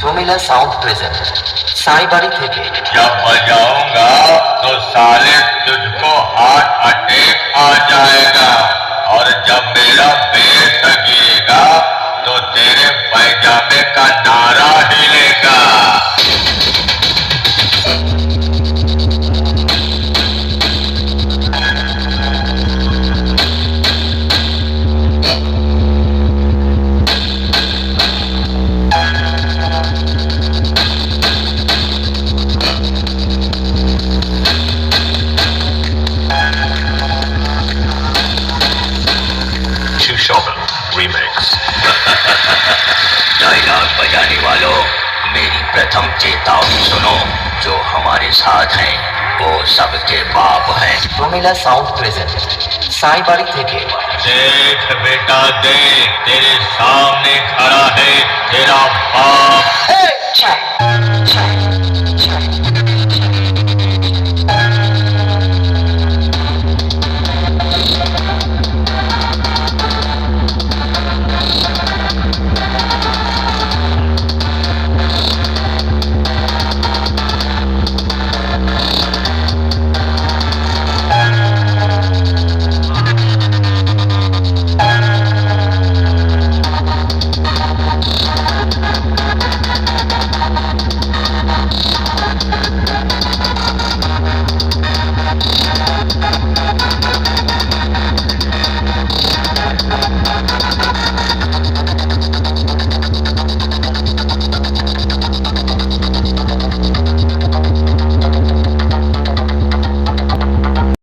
Pramila Sound present साईबाड़ी থেকে जब बजाऊंगा तो साले तुझको हार्ट अटैक आ जाएगा और जब मेरा बेस गिरेगा तो तेरे पैजामे का नारा हिलेगा। रीमेक्स डायलॉग बजाने वालों, मेरी प्रथम चेतावनी सुनो। जो हमारे साथ हैं वो सबके बाप हैं। प्रोमिला साउंड प्रेजेंट साईबाड़ी থেকে देख बेटा देख, तेरे सामने खड़ा है तेरा बाप।